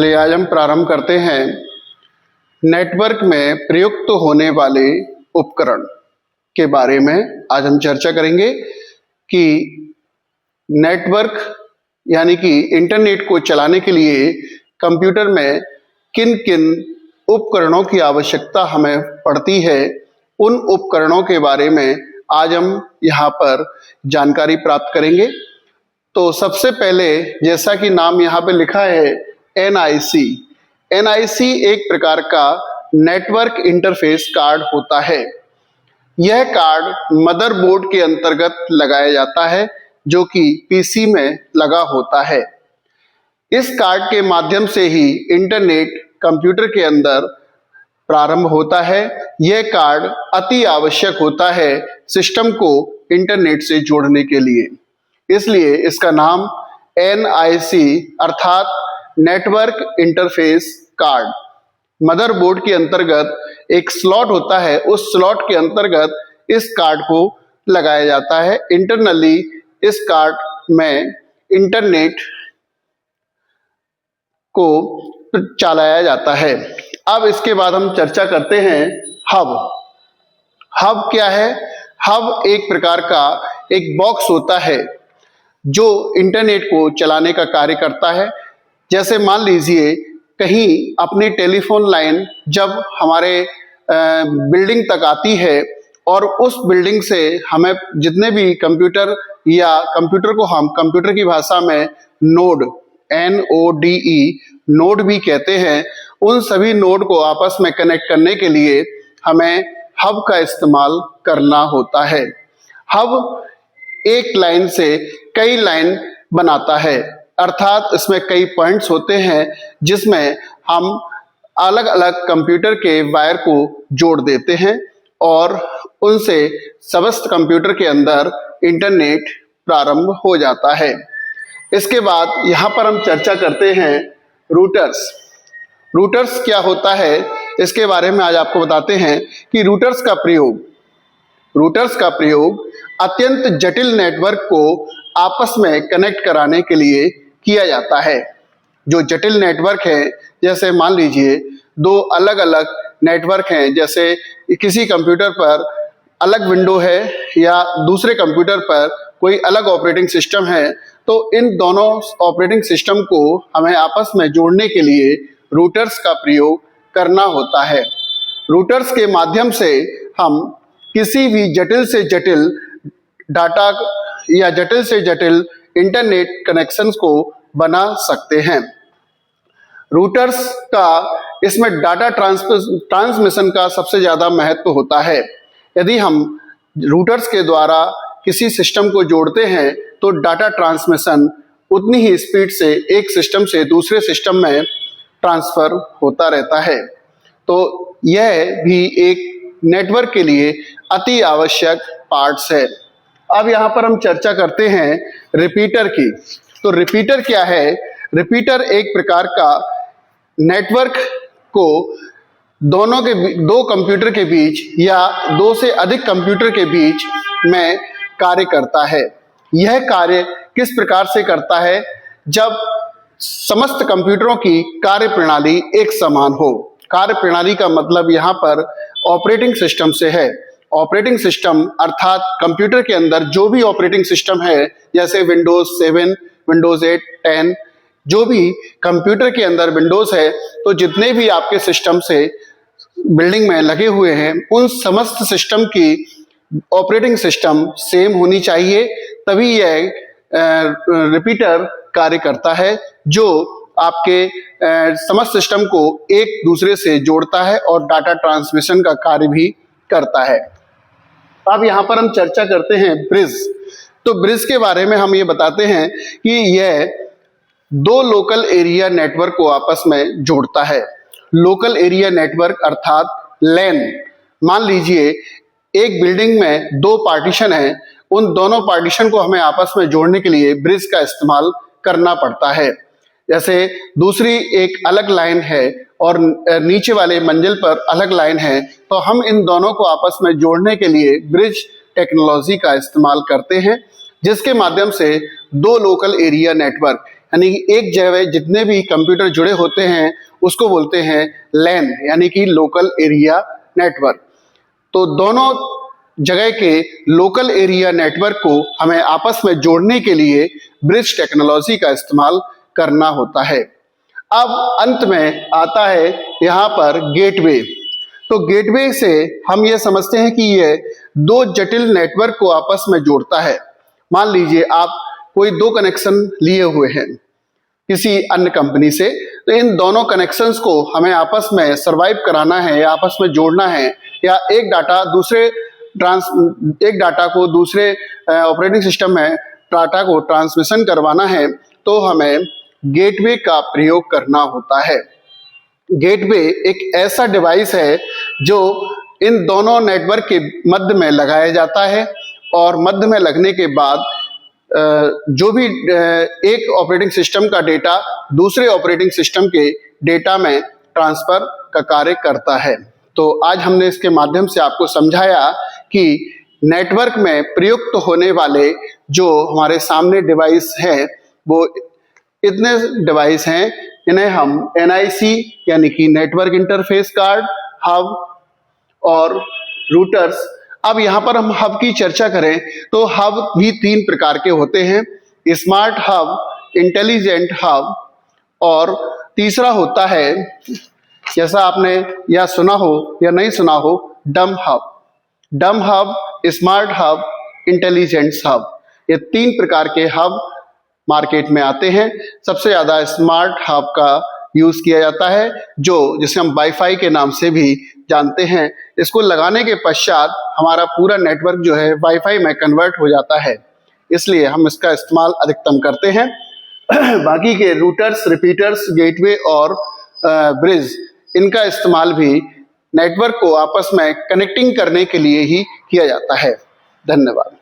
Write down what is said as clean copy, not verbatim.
चलिए आज हम प्रारंभ करते हैं नेटवर्क में प्रयुक्त होने वाले उपकरण के बारे में। आज हम चर्चा करेंगे कि नेटवर्क यानी कि इंटरनेट को चलाने के लिए कंप्यूटर में किन किन उपकरणों की आवश्यकता हमें पड़ती है, उन उपकरणों के बारे में आज हम यहाँ पर जानकारी प्राप्त करेंगे। तो सबसे पहले जैसा कि नाम यहाँ पे लिखा है NIC। NIC एक प्रकार का नेटवर्क इंटरफेस कार्ड होता है। यह कार्ड मदरबोर्ड के अंतर्गत लगाया जाता है जो कि PC में लगा होता है। इस कार्ड के माध्यम से ही इंटरनेट कंप्यूटर के अंदर प्रारंभ होता है। यह कार्ड अति आवश्यक होता है सिस्टम को इंटरनेट से जोड़ने के लिए, इसलिए इसका नाम NIC अर्थात नेटवर्क इंटरफेस कार्ड। मदरबोर्ड के अंतर्गत एक स्लॉट होता है, उस स्लॉट के अंतर्गत इस कार्ड को लगाया जाता है। इंटरनली इस कार्ड में इंटरनेट को चलाया जाता है। अब इसके बाद हम चर्चा करते हैं हब। हब क्या है? हब एक प्रकार का एक बॉक्स होता है जो इंटरनेट को चलाने का कार्य करता है। जैसे मान लीजिए कहीं अपनी टेलीफोन लाइन जब हमारे बिल्डिंग तक आती है और उस बिल्डिंग से हमें जितने भी कंप्यूटर या कंप्यूटर को हम कंप्यूटर की भाषा में नोड NODE नोड भी कहते हैं, उन सभी नोड को आपस में कनेक्ट करने के लिए हमें हब का इस्तेमाल करना होता है। हब एक लाइन से कई लाइन बनाता है, अर्थात इसमें कई पॉइंट्स होते हैं जिसमें हम अलग अलग कंप्यूटर के वायर को जोड़ देते हैं और उनसे समस्त कंप्यूटर के अंदर इंटरनेट प्रारंभ हो जाता है। इसके बाद यहाँ पर हम चर्चा करते हैं रूटर्स। रूटर्स क्या होता है इसके बारे में आज आपको बताते हैं कि रूटर्स का प्रयोग अत्यंत जटिल नेटवर्क को आपस में कनेक्ट कराने के लिए किया जाता है। जो जटिल नेटवर्क है, जैसे मान लीजिए दो अलग अलग नेटवर्क हैं, जैसे किसी कंप्यूटर पर अलग विंडो है या दूसरे कंप्यूटर पर कोई अलग ऑपरेटिंग सिस्टम है, तो इन दोनों ऑपरेटिंग सिस्टम को हमें आपस में जोड़ने के लिए रूटर्स का प्रयोग करना होता है। रूटर्स के माध्यम से हम किसी भी जटिल से जटिल डाटा या जटिल से जटिल इंटरनेट कनेक्शंस को बना सकते हैं। रूटर्स का इसमें डाटा ट्रांसमिशन का सबसे ज़्यादा महत्व होता है। यदि हम रूटर्स के द्वारा किसी सिस्टम को जोड़ते हैं तो डाटा ट्रांसमिशन उतनी ही स्पीड से एक सिस्टम से दूसरे सिस्टम में ट्रांसफर होता रहता है। तो यह भी एक नेटवर्क के लिए अति आवश्यक पार्ट्स है। अब यहाँ पर हम चर्चा करते हैं रिपीटर की। तो रिपीटर क्या है? रिपीटर एक प्रकार का नेटवर्क को दो कंप्यूटर के बीच या दो से अधिक कंप्यूटर के बीच में कार्य करता है। यह कार्य किस प्रकार से करता है? जब समस्त कंप्यूटरों की कार्य प्रणाली एक समान हो। कार्य प्रणाली का मतलब यहाँ पर ऑपरेटिंग सिस्टम से है। ऑपरेटिंग सिस्टम अर्थात कंप्यूटर के अंदर जो भी ऑपरेटिंग सिस्टम है, जैसे विंडोज 7, विंडोज 8, 10, जो भी कंप्यूटर के अंदर विंडोज है, तो जितने भी आपके सिस्टम से बिल्डिंग में लगे हुए हैं, उन समस्त सिस्टम की ऑपरेटिंग सिस्टम सेम होनी चाहिए, तभी यह रिपीटर कार्य करता है, जो आपके समस्त सिस्टम को एक दूसरे से जोड़ता है और डाटा ट्रांसमिशन का कार्य भी करता है। अब यहाँ पर हम चर्चा करते हैं ब्रिज। तो ब्रिज के बारे में हम ये बताते हैं कि यह दो लोकल एरिया नेटवर्क को आपस में जोड़ता है। लोकल एरिया नेटवर्क अर्थात LAN। मान लीजिए एक बिल्डिंग में दो पार्टीशन है, उन दोनों पार्टीशन को हमें आपस में जोड़ने के लिए ब्रिज का इस्तेमाल करना पड़ता है। जैसे दूसरी एक अलग लाइन है और नीचे वाले मंजिल पर अलग लाइन है, तो हम इन दोनों को आपस में जोड़ने के लिए ब्रिज टेक्नोलॉजी का इस्तेमाल करते हैं, जिसके माध्यम से दो लोकल एरिया नेटवर्क यानी कि एक जगह जितने भी कंप्यूटर जुड़े होते हैं उसको बोलते हैं लैन, यानी कि लोकल एरिया नेटवर्क। तो दोनों जगह के लोकल एरिया नेटवर्क को हमें आपस में जोड़ने के लिए ब्रिज टेक्नोलॉजी का इस्तेमाल करना होता है। अब अंत में आता है यहाँ पर गेटवे। तो गेटवे से हम ये समझते हैं कि ये दो जटिल नेटवर्क को आपस में जोड़ता है। मान लीजिए आप कोई दो कनेक्शन लिए हुए हैं किसी अन्य कंपनी से, तो इन दोनों कनेक्शंस को हमें आपस में सर्वाइव कराना है या आपस में जोड़ना है, या एक डाटा को दूसरे ऑपरेटिंग सिस्टम में डाटा को ट्रांसमिशन करवाना है, तो हमें गेटवे का प्रयोग करना होता है। गेटवे एक ऐसा डिवाइस है जो इन दोनों नेटवर्क के मध्य में लगाया जाता है, और मध्य में लगने के बाद जो भी एक ऑपरेटिंग सिस्टम का डेटा दूसरे ऑपरेटिंग सिस्टम के डेटा में ट्रांसफर का कार्य करता है। तो आज हमने इसके माध्यम से आपको समझाया कि नेटवर्क में प्रयुक्त होने वाले जो हमारे सामने डिवाइस हैं वो इतने डिवाइस हैं। इन्हें हम NIC यानी कि नेटवर्क इंटरफेस कार्ड, हब और रूटर्स। अब यहाँ पर हम हब की चर्चा करें तो हब भी तीन प्रकार के होते हैं, स्मार्ट हब, इंटेलिजेंट हब, और तीसरा होता है, जैसा आपने या सुना हो या नहीं सुना हो, डम हब। डम hub, smart hub, intelligent hub, ये तीन प्रकार के हब मार्केट में आते हैं। सबसे ज्यादा स्मार्ट हब का यूज किया जाता है, जिसे हम वाईफाई के नाम से भी जानते हैं। इसको लगाने के पश्चात हमारा पूरा नेटवर्क जो है वाईफाई में कन्वर्ट हो जाता है, इसलिए हम इसका इस्तेमाल अधिकतम करते हैं। बाकी के रूटर्स, रिपीटर्स, गेटवे और ब्रिज, इनका इस्तेमाल भी नेटवर्क को आपस में कनेक्टिंग करने के लिए ही किया जाता है। धन्यवाद।